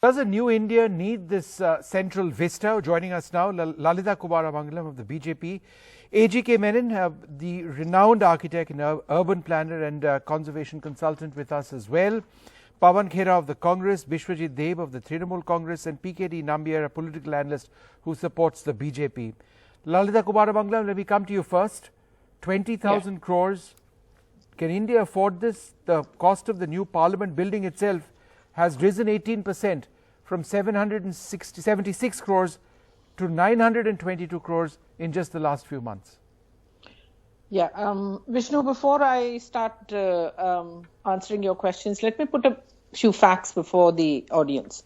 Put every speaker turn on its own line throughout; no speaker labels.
Does a new India need this central vista? Joining us now, Lalitha Kumaramangalam of the BJP, A.G.K. Menon, the renowned architect and urban planner and conservation consultant with us as well, Pawan Khera of the Congress, Bishwajit Deb of the Trinamool Congress, and PKD Nambiar, a political analyst who supports the BJP. Lalitha Kumaramangalam, let me come to you first. 20,000 crores. Can India afford this? The cost of the new parliament building itself has risen 18% from 776 crores to 922 crores in just the last few months.
Yeah, Vishnu, before I start answering your questions, let me put a few facts before the audience.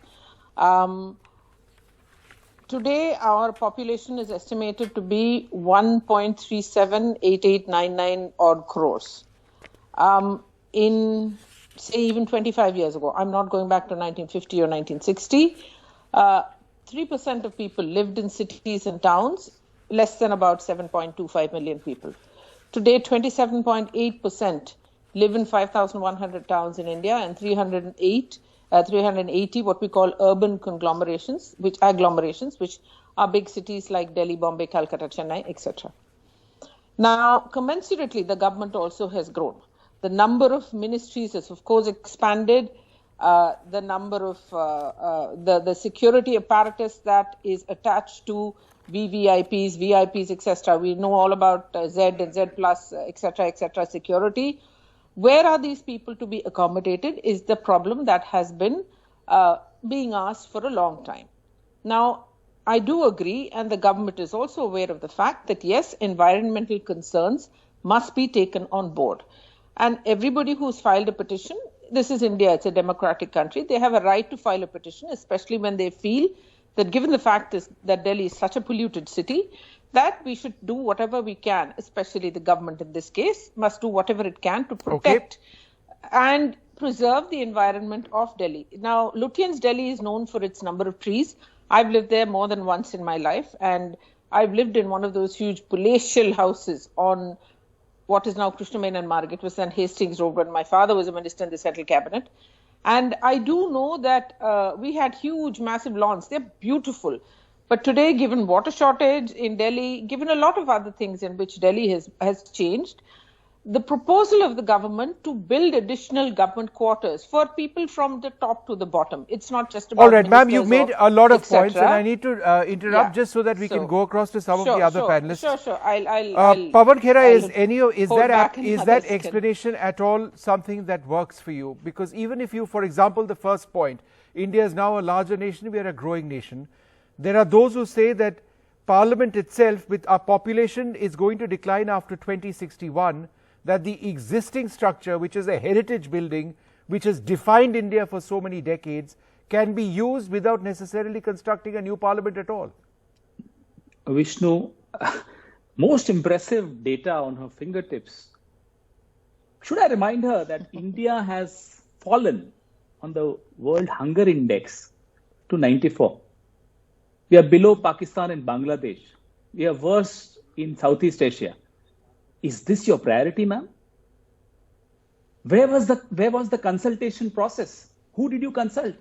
Today, our population is estimated to be 1.378899 odd crores. In say even 25 years ago, I'm not going back to 1950 or 1960, 3% of people lived in cities and towns, less than about 7.25 million people. Today, 27.8% live in 5,100 towns in India and 380 what we call urban conglomerations, which are big cities like Delhi, Bombay, Calcutta, Chennai, etc. Now, commensurately, the government also has grown. The number of ministries has, of course, expanded. The number of the security apparatus that is attached to VVIPs, VIPs, etc. We know all about Z and Z plus, etc. security. Where are these people to be accommodated is the problem that has been being asked for a long time. Now, I do agree, and the government is also aware of the fact that yes, environmental concerns must be taken on board. And everybody who's filed a petition, this is India, it's a democratic country, they have a right to file a petition, especially when they feel that given the fact that Delhi is such a polluted city, that we should do whatever we can, especially the government in this case, must do whatever it can to protect and preserve the environment of Delhi. Now, Lutyens Delhi is known for its number of trees. I've lived there more than once in my life, and I've lived in one of those huge palatial houses on what is now Krishna Menon Marg. It was on Hastings Road when my father was a minister in the Central Cabinet. And I do know that we had huge, massive lawns. They're beautiful. But today, given water shortage in Delhi, given a lot of other things in which Delhi has changed, the proposal of the government to build additional government quarters for people from the top to the bottom. It's not just about.
All right, ma'am, you've made a lot of points, and I need to interrupt just so that we can go across to some of the other panelists.
Sure.
Pawan Khera, is that explanation at all something that works for you? Because even if you, for example, the first point, India is now a larger nation, we are a growing nation. There are those who say that Parliament itself, with our population, is going to decline after 2061. That the existing structure, which is a heritage building, which has defined India for so many decades, can be used without necessarily constructing a new parliament at all.
Vishnu, most impressive data on her fingertips. Should I remind her that India has fallen on the World Hunger Index to 94? We are below Pakistan and Bangladesh. We are worse in Southeast Asia. Is this your priority, ma'am? Where was the consultation process? Who did you consult?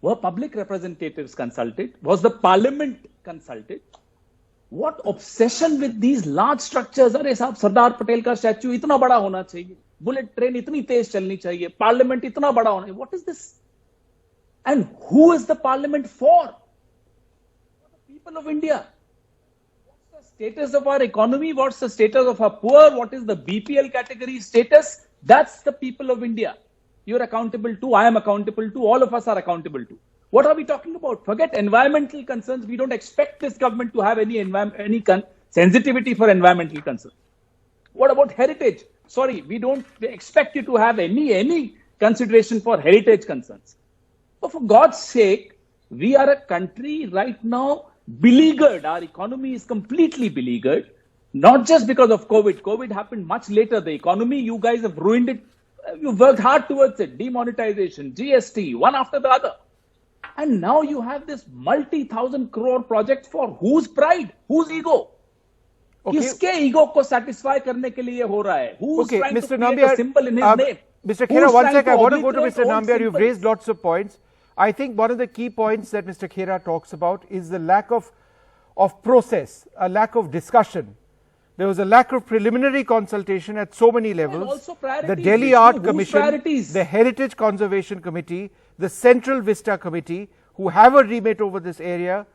Were public representatives consulted? Was the parliament consulted? What obsession with these large structures? अरे साहब, सरदार पटेल का statue इतना बड़ा होना चाहिए, bullet train इतनी तेज चलनी चाहिए, पार्लियामेंट इतना बड़ा होना चाहिए. What is this? And who is the parliament for? For the people of India. Status of our economy, what's the status of our poor, what is the BPL category status, that's the people of India. You're accountable to, I am accountable to, all of us are accountable to. What are we talking about? Forget environmental concerns. We don't expect this government to have any sensitivity for environmental concerns. What about heritage? Sorry, we don't expect you to have any consideration for heritage concerns. But for God's sake, we are a country right now beleaguered. Our economy is completely beleaguered, not just because of COVID. COVID happened much later. The economy, you guys have ruined it. You worked hard towards it. Demonetization, GST, one after the other. And now you have this multi-thousand crore project for whose pride? Whose ego? किसके ego को satisfy करने के लिए हो रहा है? Who's trying to create a symbol in his name?
Mr. Khera, one sec, I want to go to Mr. Nambiar. You've raised lots of points. I think one of the key points that Mr. Khera talks about is the lack of process, a lack of discussion. There was a lack of preliminary consultation at so many levels.
also priorities,
The Delhi
Vishnu,
Art
whose
Commission,
priorities?
the Heritage Conservation Committee, the Central Vista Committee, who have a remit over this area,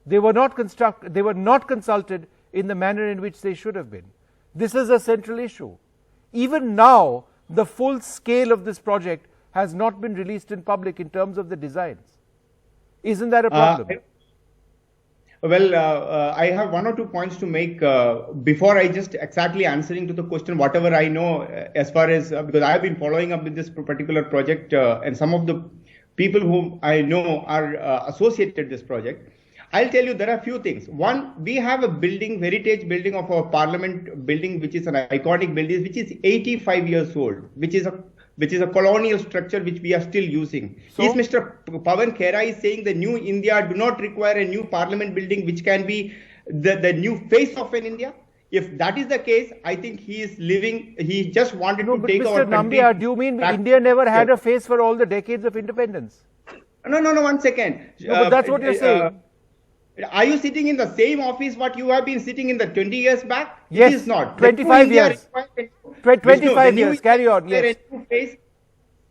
they were not consulted in the manner in which they should have been. This is a central issue. Even now, the full scale of this project has not been released in public in terms of the designs. Isn't that a problem?
I have one or two points to make before I just exactly answering to the question, whatever I know as far as, because I have been following up with this particular project and some of the people whom I know are associated with this project. I'll tell you there are a few things. One, we have a building, heritage building of our parliament building, which is an iconic building, which is 85 years old, which is a colonial structure which we are still using.
So,
is Mr. Pawan Khera is saying the new India do not require a new parliament building which can be the new face of an India? If that is the case, I think he just wanted to take our
Mr.
country.
Nambiar, do you mean India never had a face for all the decades of independence?
No, 1 second.
No, but that's what you're saying.
Are you sitting in the same office what you have been sitting in the 20 years back?
Yes,
it is not.
25 years. 25 years, carry on, yes.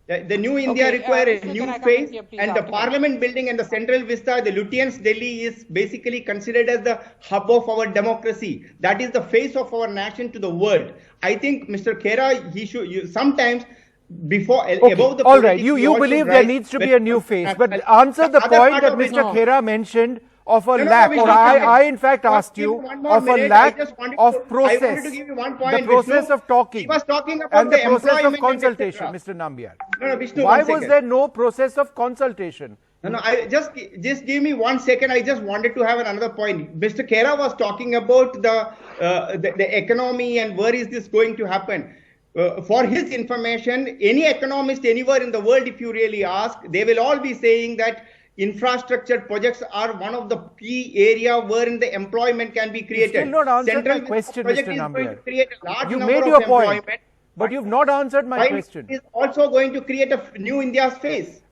The new India
Okay,
require a
Mr.
new
Khera,
face,
here, please,
and the
after
parliament building and the Central Vista, the Lutyens Delhi is basically considered as the hub of our democracy. That is the face of our nation to the world. I think Mr. Khera, he should sometimes before above the
all right,
politics,
you
he also
believe there
rise
needs to be
when-
a new face, but answer the
other
point
part
that
of it-
Mr. Khera mentioned of a
No,
lack,
Vishnu,
or I in fact asked you
one more
of a
minute.
lack
I just wanted
of
to- I
process,
wanted to give you one point,
the process
Vishnu.
of talking,
He was talking about
and the process of
employment and
consultation,
etc.
Mr. Nambiar.
No, Vishnu,
Why
one
was
second.
there no process of consultation?
No, I just give me 1 second. I just wanted to have another point. Mr. Khera was talking about the economy and where is this going to happen. For his information, any economist anywhere in the world, if you really ask, they will all be saying that infrastructure projects are one of the key area wherein the employment can be created.
still not answered
Central
my question,
project
Mr.
is going
Nambiar.
to create a large
You
number
made
of
your point,
employment.
but you've not answered my
While
question.
it is also going to create a new India's face.